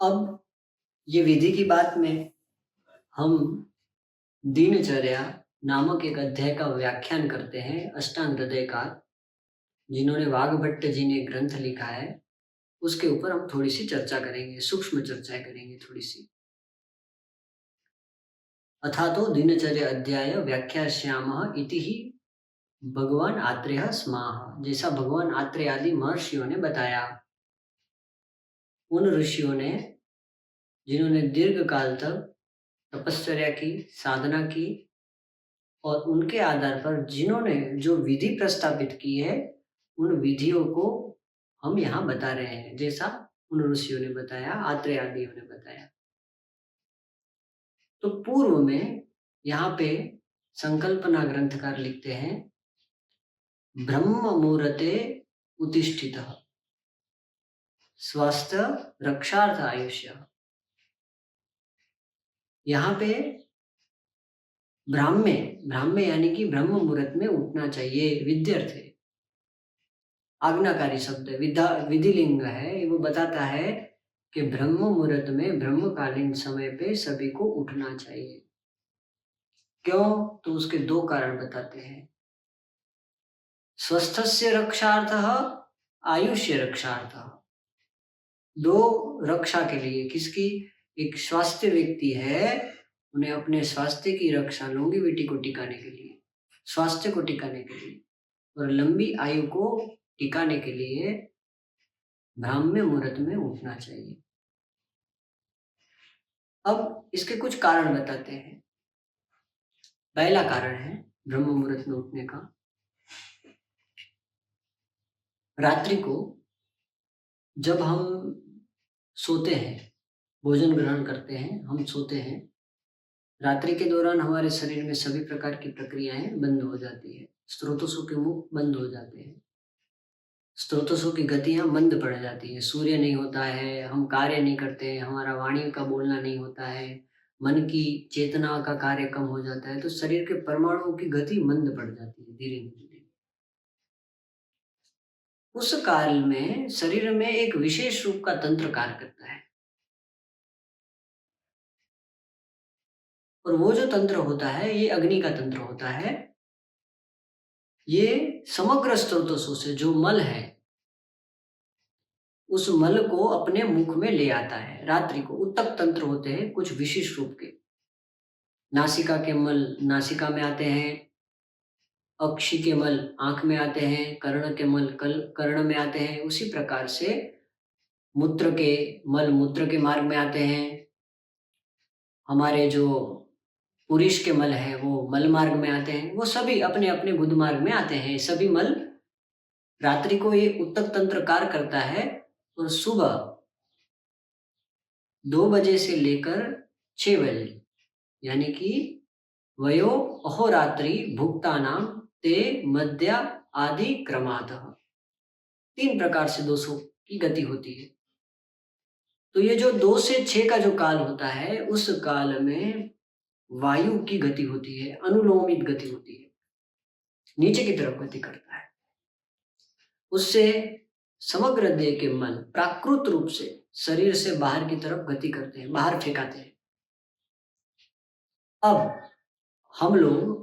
अब ये विधि की बात में हम दिनचर्या नामक एक अध्याय का व्याख्यान करते हैं अष्टांग हृदय का, जिन्होंने वाघभट्ट जी ने ग्रंथ लिखा है। उसके ऊपर हम थोड़ी सी चर्चा करेंगे, सूक्ष्म चर्चाएं करेंगे थोड़ी सी। अथा तो दिनचर्या अध्याय व्याख्यास्यामः इति ही भगवान आत्रेय स्माह, जैसा भगवान आत्रेय आदि महर्षियों ने बताया। उन ऋषियों ने जिन्होंने दीर्घ काल तक तपश्चर्या की, साधना की, और उनके आधार पर जिन्होंने जो विधि प्रस्तापित की है, उन विधियों को हम यहाँ बता रहे हैं, जैसा उन ऋषियों ने बताया, आत्रेय आदियों ने बताया। तो पूर्व में यहाँ पे संकल्पना ग्रंथकार लिखते हैं, ब्रह्म मुहूर्ते उत्तिष्ठितः स्वास्थ्य रक्षार्थ आयुष्य। यहाँ पे ब्राह्मे ब्राह्मे यानी कि ब्रह्म मुहूर्त में उठना चाहिए, विद्यर्थ है, आज्ञाकारी शब्द विधिलिंग है। वो बताता है कि ब्रह्म मुहूर्त में ब्रह्मकालीन समय पे सभी को उठना चाहिए। क्यों? तो उसके दो कारण बताते हैं। स्वस्थस्य रक्षार्थः, आयुष्य रक्षार्थः। दो रक्षा के लिए, किसकी? एक स्वास्थ्य व्यक्ति है, उन्हें अपने स्वास्थ्य की रक्षा, लॉन्गेविटी को टिकाने के लिए, स्वास्थ्य को टिकाने के लिए और लंबी आयु को टिकाने के लिए ब्राह्म्य मुहूर्त में उठना चाहिए। अब इसके कुछ कारण बताते हैं। पहला कारण है ब्रह्म मुहूर्त में उठने का, रात्रि को जब हम सोते हैं, भोजन ग्रहण करते हैं, हम सोते हैं, रात्रि के दौरान हमारे शरीर में सभी प्रकार की प्रक्रियाएं बंद हो जाती है, स्रोतों के मुख बंद हो जाते हैं, स्रोतों की गतियां मंद पड़ जाती है, सूर्य नहीं होता है, हम कार्य नहीं करते, हमारा वाणी का बोलना नहीं होता है, मन की चेतना का कार्य कम हो जाता है, तो शरीर के परमाणुओं की गति मंद पड़ जाती है धीरे धीरे। उस काल में शरीर में एक विशेष रूप का तंत्र कार्य करता है, और वो जो तंत्र होता है ये अग्नि का तंत्र होता है। ये समग्र स्रोतों से जो मल है, उस मल को अपने मुख में ले आता है। रात्रि को उत्तक तंत्र होते हैं कुछ विशिष्ट रूप के, नासिका के मल नासिका में आते हैं, अक्षि के मल आंख में आते हैं, कर्ण के मल कर्ण में आते हैं। उसी प्रकार से मूत्र के मल मूत्र के मार्ग में आते हैं। हमारे जो पुरुष के मल है वो मल मार्ग में आते हैं, वो सभी अपने अपने गुद मार्ग में आते हैं। सभी मल रात्रि को ये उत्तक तंत्र कार्य करता है, और सुबह 2 बजे से लेकर 6 बजे यानी कि वयो अहोरात्रि भुक्तानाम ते मध्य आदि क्रमातः 3 प्रकार से 200 की गति होती है। तो ये जो 2 से 6 का जो काल होता है, उस काल में वायु की गति होती है, अनुलोमित गति होती है, नीचे की तरफ गति करता है। उससे समग्र देह के मन प्राकृत रूप से शरीर से बाहर की तरफ गति करते हैं, बाहर फेंकाते हैं। अब हम लोग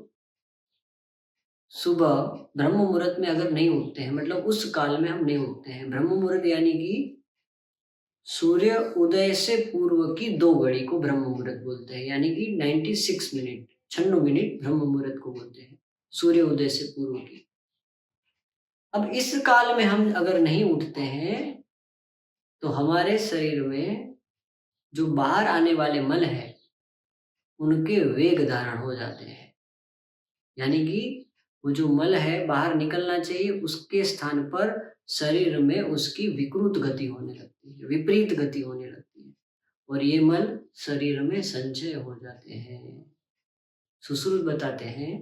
सुबह ब्रह्म मुहूर्त में अगर नहीं उठते हैं, मतलब उस काल में हम नहीं उठते हैं, ब्रह्म मुहूर्त यानी कि सूर्य उदय से पूर्व की 2 घड़ी को ब्रह्म मुहूर्त बोलते हैं, यानी कि 96 मिनट 96 मिनट ब्रह्म मुहूर्त को बोलते हैं, सूर्य उदय से पूर्व की। अब इस काल में हम अगर नहीं उठते हैं तो हमारे शरीर में जो बाहर आने वाले मल है उनके वेग धारण हो जाते हैं, यानी कि वो जो मल है बाहर निकलना चाहिए, उसके स्थान पर शरीर में उसकी विकृत गति होने लगती है, विपरीत गति होने लगती है, और ये मल शरीर में संचय हो जाते हैं। सुश्रुत बताते हैं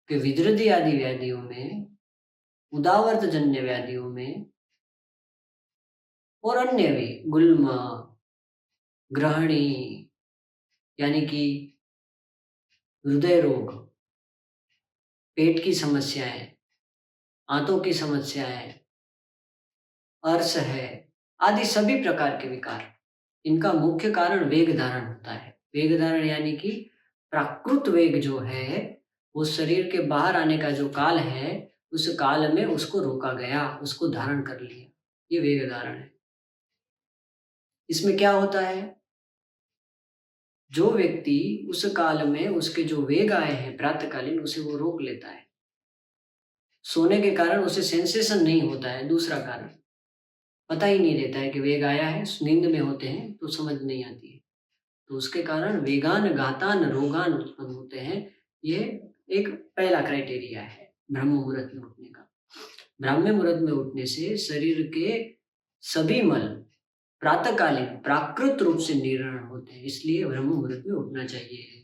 कि विदृति आदि व्याधियों में, उदावर्त जन्य व्याधियों में और अन्य भी, गुल्मा, ग्रहणी यानी कि हृदय रोग, पेट की समस्याएं, आंतों की समस्याएं, अर्श है, आदि सभी प्रकार के विकार, इनका मुख्य कारण वेग धारण होता है। वेग धारण यानी कि प्राकृत वेग जो है, वो शरीर के बाहर आने का जो काल है, उस काल में उसको रोका गया, उसको धारण कर लिया, ये वेग धारण है। इसमें क्या होता है, जो व्यक्ति उस काल में उसके जो वेग आए हैं प्रातःकालीन, उसे वो रोक लेता है। सोने के कारण उसे सेंसेशन नहीं होता है, दूसरा कारण पता ही नहीं रहता है कि वेग आया है, नींद में होते हैं तो समझ नहीं आती है। तो उसके कारण वेगान घातान रोगान उत्पन्न होते हैं। ये एक पहला क्राइटेरिया है ब्रह्म मुहूर्त में उठने का। ब्रह्म मुहूर्त में उठने से शरीर के सभी मल प्रातःकालीन प्राकृत रूप से निर्णय होते हैं, इसलिए ब्रह्म मुहूर्त में उठना चाहिए।